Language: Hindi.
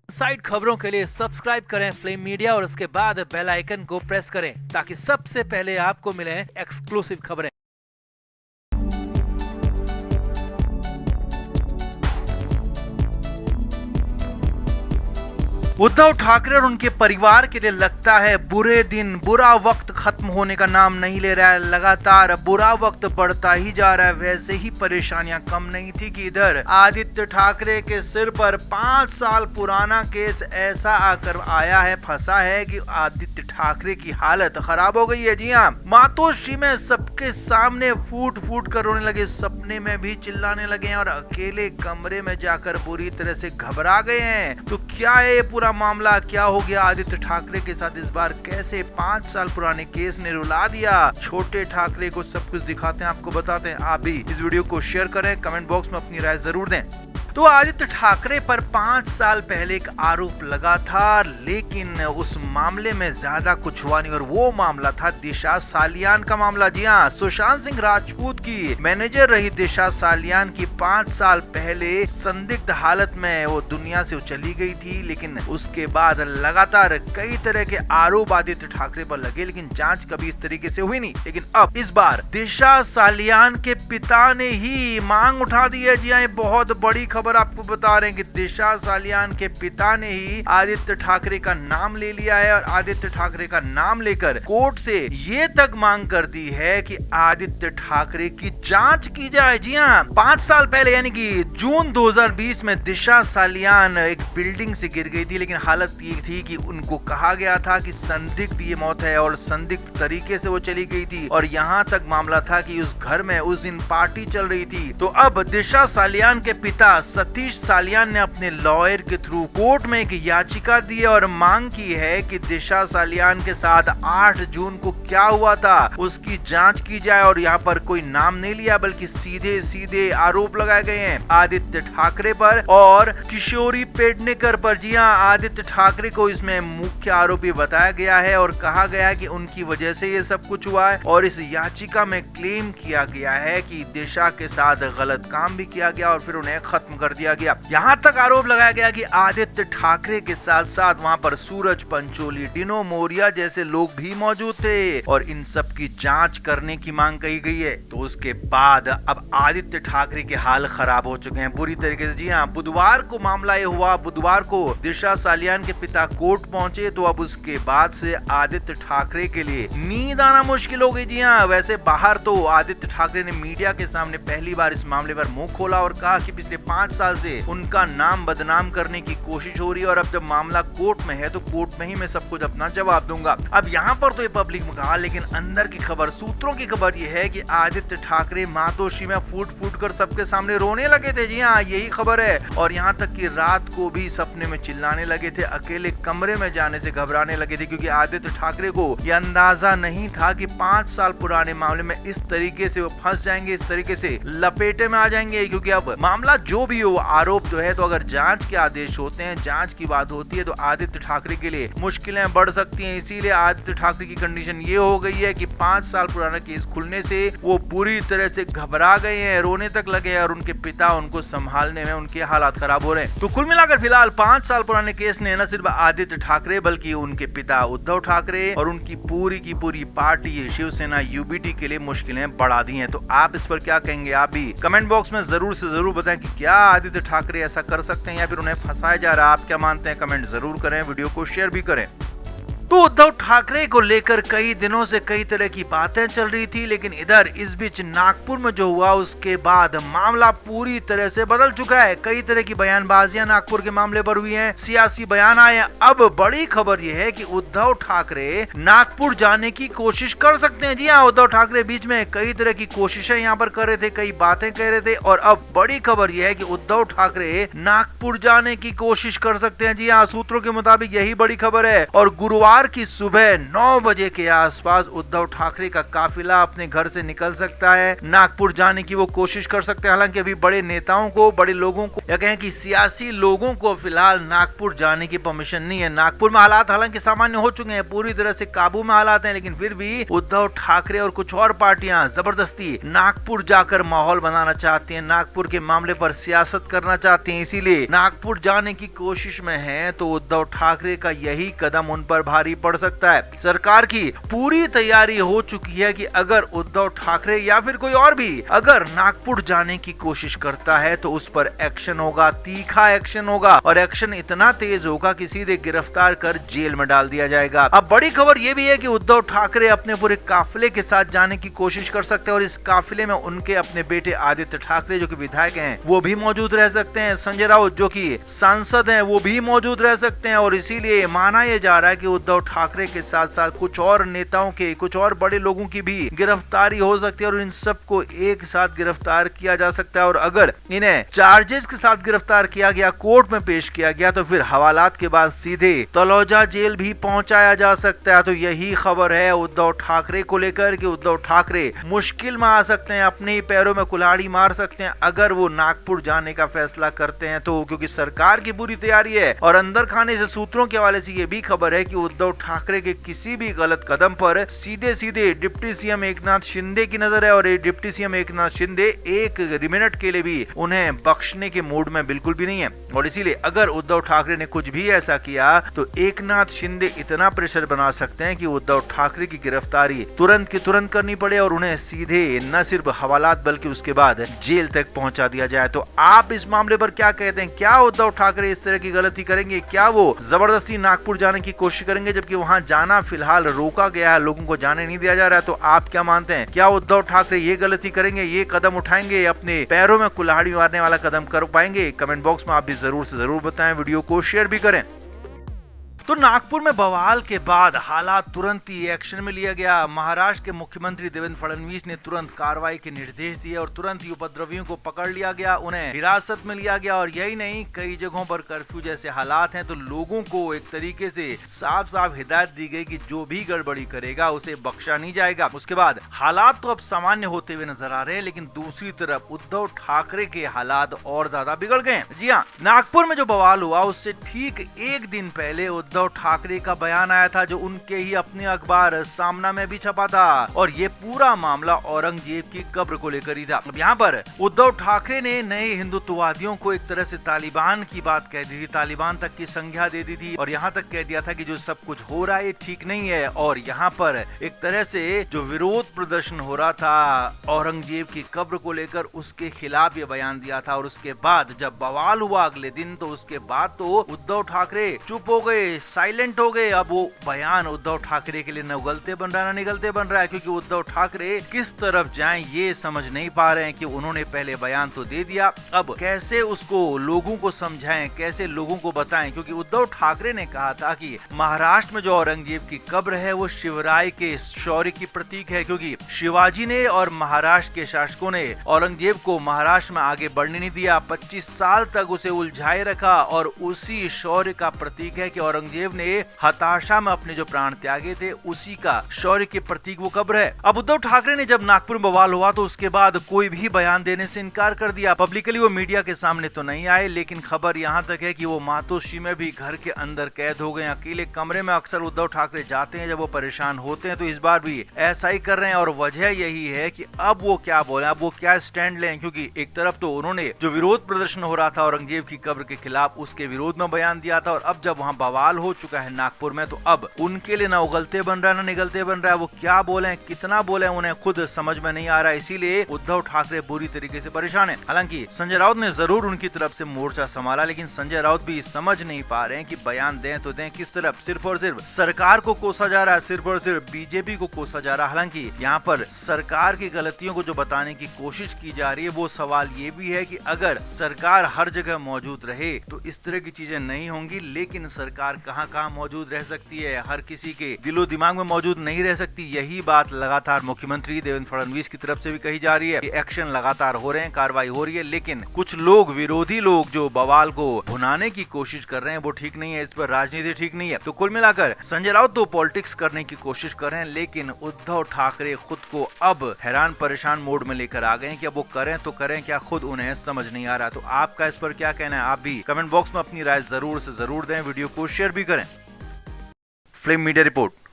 साइड खबरों के लिए सब्सक्राइब करें फ्लेम मीडिया और उसके बाद बेल आइकन को प्रेस करें ताकि सबसे पहले आपको मिले एक्सक्लूसिव खबरें। उद्धव ठाकरे और उनके परिवार के लिए लगता है बुरे दिन, बुरा वक्त खत्म होने का नाम नहीं ले रहा है। लगातार बुरा वक्त बढ़ता ही जा रहा है। वैसे ही परेशानियां कम नहीं थी कि इधर आदित्य ठाकरे के सिर पर 5 साल पुराना केस ऐसा आकर आया है, फंसा है कि आदित्य ठाकरे की हालत खराब हो गई है। जी हाँ, मातोश्री में सबके सामने फूट फूट कर रोने लगे, सपने में भी चिल्लाने लगे हैं और अकेले कमरे में जाकर बुरी तरह से घबरा गए हैं। तो क्या है ये पूरा मामला, क्या हो गया आदित्य ठाकरे के साथ इस बार, कैसे 5 साल पुराने केस ने रुला दिया छोटे ठाकरे को, सब कुछ दिखाते हैं, आपको बताते हैं। आप भी इस वीडियो को शेयर करें, कमेंट बॉक्स में अपनी राय जरूर दें। तो आदित्य ठाकरे पर 5 साल पहले एक आरोप लगा था, लेकिन उस मामले में ज्यादा कुछ हुआ नहीं और वो मामला था दिशा सालियान का मामला। जी हाँ, सुशांत सिंह राजपूत की मैनेजर रही दिशा सालियान की 5 साल पहले संदिग्ध हालत में वो दुनिया से चली गई थी, लेकिन उसके बाद लगातार कई तरह के आरोप आदित्य ठाकरे पर लगे, लेकिन जांच कभी इस तरीके से हुई नहीं। लेकिन अब इस बार दिशा सालियान के पिता ने ही मांग उठा दी है। जी हाँ, बहुत बड़ी खबर आपको बता रहे हैं कि दिशा सालियान के पिता ने ही आदित्य ठाकरे का नाम ले लिया है और आदित्य ठाकरे का नाम लेकर कोर्ट से ये तक मांग कर दी है कि आदित्य ठाकरे की जांच की जाए। जी हाँ, 5 साल पहले यानी कि जून 2020 में दिशा सालियान एक बिल्डिंग से गिर गई थी, लेकिन हालत ये थी कि उनको कहा गया था कि संदिग्ध ये मौत है और संदिग्ध तरीके से वो चली गई थी और यहाँ तक मामला था कि उस घर में उस दिन पार्टी चल रही थी। तो अब दिशा सालियान के पिता सतीश सालियान ने अपने लॉयर के थ्रू कोर्ट में एक याचिका दी और मांग की है कि दिशा सालियान के साथ 8 जून को क्या हुआ था उसकी जांच की जाए। और यहाँ पर कोई नाम नहीं लिया, बल्कि सीधे सीधे आरोप लगाए गए हैं आदित्य ठाकरे पर और किशोरी पेडनेकर पर। जी हाँ, आदित्य ठाकरे को इसमें मुख्य आरोपी बताया गया है और कहा गया है कि उनकी वजह से ये सब कुछ हुआ है। और इस याचिका में क्लेम किया गया है कि दिशा के साथ गलत काम भी किया गया और फिर उन्हें खत्म कर दिया गया। यहाँ तक आरोप लगाया गया कि आदित्य ठाकरे के साथ साथ वहाँ पर सूरज पंचोली, डिनो मोरिया जैसे लोग भी मौजूद थे और इन सब की जांच करने की मांग कही गई है। तो उसके बाद अब आदित्य ठाकरे के हाल खराब हो चुके हैं बुरी तरीके से। जी हाँ, बुधवार को मामला ये हुआ, बुधवार को दिशा सालियान के पिता कोर्ट पहुंचे, तो अब उसके बाद से आदित्य ठाकरे के लिए नींद आना मुश्किल हो गई। जी हाँ, वैसे बाहर तो आदित्य ठाकरे ने मीडिया के सामने पहली बार इस मामले पर मुंह खोला और कहा कि पिछले 5 साल से उनका नाम बदनाम करने की कोशिश हो रही है और अब जब मामला कोर्ट में है तो कोर्ट में ही मैं सब कुछ अपना जवाब दूंगा। अब यहाँ पर तो ये पब्लिक में कहा, लेकिन अंदर की खबर, सूत्रों की खबर ये है कि आदित्य ठाकरे मातोश्री में फूट फूट कर सबके सामने रोने लगे थे। जी हाँ, यही खबर है। और यहाँ तक कि रात को भी सपने में चिल्लाने लगे थे, अकेले कमरे में जाने से घबराने लगे थे, क्योंकि आदित्य ठाकरे को यह अंदाजा नहीं था कि 5 साल पुराने मामले में इस तरीके से वो फंस जाएंगे, इस तरीके से लपेटे में आ जाएंगे। क्योंकि अब मामला जो भी हो, आरोप जो है, तो अगर जांच के आदेश होते हैं, जांच की बात होती है, तो आदित्य ठाकरे के लिए मुश्किलें बढ़ सकती हैं। इसीलिए आदित्य ठाकरे की कंडीशन ये हो गई है कि 5 साल पुराना केस खुलने से वो बुरी तरह से घबरा गए हैं, रोने तक लगे हैं और उनके पिता उनको संभालने में उनके हालात खराब हो रहे हैं। तो कुल मिलाकर फिलहाल 5 साल पुराने केस ने न सिर्फ आदित्य ठाकरे बल्कि उनके पिता उद्धव ठाकरे और उनकी पूरी की पूरी पार्टी शिवसेना यूबीटी के लिए मुश्किलें बढ़ा दी हैं। तो आप इस पर क्या कहेंगे? आप भी कमेंट बॉक्स में जरूर से जरूर बताएं कि क्या आदित्य ठाकरे ऐसा कर सकते हैं या फिर उन्हें फंसाया जा रहा है। आप क्या मानते हैं? कमेंट जरूर करें, वीडियो को शेयर भी करें। तो उद्धव ठाकरे को लेकर कई दिनों से कई तरह की बातें चल रही थी, लेकिन इधर इस बीच नागपुर में जो हुआ उसके बाद मामला पूरी तरह से बदल चुका है। कई तरह की बयानबाजियां नागपुर के मामले पर हुई हैं, सियासी बयान आए हैं। अब बड़ी खबर यह है कि उद्धव ठाकरे नागपुर जाने की कोशिश कर सकते हैं। जी हाँ, उद्धव ठाकरे बीच में कई तरह की कोशिशें यहाँ पर कर रहे थे, कई बातें कह रहे थे और अब बड़ी खबर यह है कि उद्धव ठाकरे नागपुर जाने की कोशिश कर सकते हैं। जी हाँ, सूत्रों के मुताबिक यही बड़ी खबर है और गुरुवार बुधवार की सुबह 9 बजे के आसपास उद्धव ठाकरे का काफिला अपने घर से निकल सकता है। नागपुर जाने की वो कोशिश कर सकते हैं। हालांकि अभी बड़े नेताओं को, बड़े लोगों को, या कहें कि सियासी लोगों को फिलहाल नागपुर जाने की परमिशन नहीं है। नागपुर में हालात हालांकि सामान्य हो चुके हैं, पूरी तरह से काबू में हालात हैं, लेकिन फिर भी उद्धव ठाकरे और कुछ और पार्टियां जबरदस्ती नागपुर जाकर माहौल बनाना चाहती हैं, नागपुर के मामले पर सियासत करना चाहती हैं, इसीलिए नागपुर जाने की कोशिश में हैं। तो उद्धव ठाकरे का यही कदम उन पर भारी पड़ सकता है। सरकार की पूरी तैयारी हो चुकी है कि अगर उद्धव ठाकरे या फिर कोई और भी अगर नागपुर जाने की कोशिश करता है तो उस पर एक्शन होगा, तीखा एक्शन होगा, और एक्शन इतना तेज होगा कि सीधे गिरफ्तार कर जेल में डाल दिया जाएगा। अब बड़ी खबर यह भी है कि उद्धव ठाकरे अपने पूरे काफिले के साथ जाने की कोशिश कर सकते हैं, और इस काफिले में उनके अपने बेटे आदित्य ठाकरे जो कि विधायक हैं वो भी मौजूद रह सकते हैं। संजय राउत जो कि सांसद हैं वो भी मौजूद रह सकते हैं, और इसीलिए माना यह जा रहा है कि उद्धव ठाकरे के साथ साथ कुछ और नेताओं के, कुछ और बड़े लोगों की भी गिरफ्तारी हो सकती है, और इन सबको एक साथ गिरफ्तार किया जा सकता है। और अगर इन्हें चार्जेस के साथ गिरफ्तार किया गया, कोर्ट में पेश किया गया, तो फिर हवालात के बाद सीधे तलौजा जेल भी पहुंचाया जा सकता है। तो यही खबर है उद्धव ठाकरे को लेकर कि उद्धव ठाकरे मुश्किल में आ सकते हैं, अपने ही पैरों में कुल्हाड़ी मार सकते हैं अगर वो नागपुर जाने का फैसला करते हैं तो, क्योंकि सरकार की पूरी तैयारी है। और अंदर खाने से सूत्रों के हवाले से ये भी खबर है कि उद्धव ठाकरे के किसी भी गलत कदम पर सीधे सीधे डिप्टी सीएम एकनाथ शिंदे की नजर है, और ये डिप्टी सीएम एकनाथ शिंदे एक मिनट के लिए भी उन्हें बख्शने के मूड में बिल्कुल भी नहीं है। और इसीलिए अगर उद्धव ठाकरे ने कुछ भी ऐसा किया तो एकनाथ शिंदे इतना प्रेशर बना सकते हैं कि उद्धव ठाकरे की गिरफ्तारी तुरंत की तुरंत करनी पड़े, और उन्हें सीधे न सिर्फ हवालात बल्कि उसके बाद जेल तक पहुंचा दिया जाए। तो आप इस मामले पर क्या कहते हैं? क्या उद्धव ठाकरे इस तरह की गलती करेंगे? क्या वो जबरदस्ती नागपुर जाने की कोशिश करेंगे, जबकि वहां जाना फिलहाल रोका गया है, लोगों को जाने नहीं दिया जा रहा है? तो आप क्या मानते हैं? क्या उद्धव ठाकरे ये गलती करेंगे, ये कदम उठाएंगे, अपने पैरों में कुल्हाड़ी मारने वाला कदम कर पाएंगे? कमेंट बॉक्स में आप भी जरूर से जरूर बताएं, वीडियो को शेयर भी करें। तो नागपुर में बवाल के बाद हालात तुरंत ही एक्शन में लिया गया। महाराष्ट्र के मुख्यमंत्री देवेंद्र फडणवीस ने तुरंत कार्रवाई के निर्देश दिए और तुरंत ही उपद्रवियों को पकड़ लिया गया, उन्हें हिरासत में लिया गया। और यही नहीं, कई जगहों पर कर्फ्यू जैसे हालात हैं, तो लोगों को एक तरीके से साफ साफ हिदायत दी गई कि जो भी गड़बड़ी करेगा उसे बख्शा नहीं जाएगा। उसके बाद हालात तो अब सामान्य होते हुए नजर आ रहे हैं, लेकिन दूसरी तरफ उद्धव ठाकरे के हालात और ज्यादा बिगड़ गए। जी हाँ, नागपुर में जो बवाल हुआ उससे ठीक एक दिन पहले उद्धव ठाकरे का बयान आया था, जो उनके ही अपने अखबार सामना में भी छपा था, और ये पूरा मामला औरंगजेब की कब्र को लेकर ही था। अब यहाँ पर उद्धव ठाकरे ने नए हिंदुत्ववादियों को एक तरह से तालिबान की बात कह दी थी, तालिबान तक की संज्ञा दे दी थी, और यहाँ तक कह दिया था कि जो सब कुछ हो रहा है ये ठीक नहीं है। और यहाँ पर एक तरह से जो विरोध प्रदर्शन हो रहा था औरंगजेब की कब्र को लेकर, उसके खिलाफ ये बयान दिया था। और उसके बाद जब बवाल हुआ अगले दिन, तो उसके बाद तो उद्धव ठाकरे चुप हो गए, साइलेंट हो गए। अब वो बयान उद्धव ठाकरे के लिए न उगलते बन रहा है न निगलते बन रहा है, क्योंकि उद्धव ठाकरे किस तरफ जाएं ये समझ नहीं पा रहे हैं कि उन्होंने पहले बयान तो दे दिया, अब कैसे उसको लोगों को समझाएं, कैसे लोगों को बताएं। क्योंकि उद्धव ठाकरे ने कहा था कि महाराष्ट्र में जो औरंगजेब की कब्र है वो शिवराय के शौर्य की प्रतीक है, क्योंकि शिवाजी ने और महाराष्ट्र के शासकों ने औरंगजेब को महाराष्ट्र में आगे बढ़ने नहीं दिया, 25 साल तक उसे उलझाए रखा, और उसी शौर्य का प्रतीक है कि औरंगजेब ने हताशा में अपने जो प्राण त्यागे थे, उसी का शौर्य के प्रतीक वो कब्र है। अब उद्धव ठाकरे ने जब नागपुर में बवाल हुआ तो उसके बाद कोई भी बयान देने से इनकार कर दिया। पब्लिकली वो मीडिया के सामने तो नहीं आए, लेकिन खबर यहाँ तक है कि वो मातोश्री में भी घर के अंदर कैद हो गए। अकेले कमरे में अक्सर उद्धव ठाकरे जाते हैं जब वो परेशान होते हैं, तो इस बार भी ऐसा ही कर रहे हैं। और वजह यही है कि अब वो क्या बोले, अब वो क्या स्टैंड लें, क्योंकि एक तरफ तो उन्होंने जो विरोध प्रदर्शन हो रहा था औरंगजेब की कब्र के खिलाफ, उसके विरोध में बयान दिया था, और अब जब वहाँ बवाल हो चुका है नागपुर में, तो अब उनके लिए ना उगलते बन रहा है ना निगलते बन रहा है। वो क्या बोले, कितना बोले, उन्हें खुद समझ में नहीं आ रहा है। इसीलिए उद्धव ठाकरे बुरी तरीके से परेशान है। हालांकि संजय राउत ने जरूर उनकी तरफ से मोर्चा संभाला, लेकिन संजय राउत भी समझ नहीं पा रहे हैं कि बयान दें तो दें किस तरफ। सिर्फ और सिर्फ सरकार को कोसा जा रहा है, सिर्फ और सिर्फ बीजेपी को कोसा जा रहा है। हालांकि यहाँ पर सरकार की गलतियों को जो बताने की कोशिश की जा रही है, वो सवाल ये भी है कि अगर सरकार हर जगह मौजूद रहे तो इस तरह की चीजें नहीं होंगी, लेकिन सरकार कहां कहां मौजूद रह सकती है, हर किसी के दिलो दिमाग में मौजूद नहीं रह सकती। यही बात लगातार मुख्यमंत्री देवेंद्र फडणवीस की तरफ से भी कही जा रही है कि एक्शन लगातार हो रहे हैं, कार्रवाई हो रही है, लेकिन कुछ लोग, विरोधी लोग जो बवाल को भुनाने की कोशिश कर रहे हैं वो ठीक नहीं है, इस पर राजनीति ठीक नहीं है। तो कुल मिलाकर संजय राउत तो पॉलिटिक्स करने की कोशिश कर रहे हैं, लेकिन उद्धव ठाकरे खुद को अब हैरान परेशान मोड में लेकर आ गए हैं कि अब वो करें तो करें क्या, खुद उन्हें समझ नहीं आ रहा। तो आपका इस पर क्या कहना है? आप भी कमेंट बॉक्स में अपनी राय जरूर से जरूर दें, वीडियो को शेयर भी करें। Flame media report.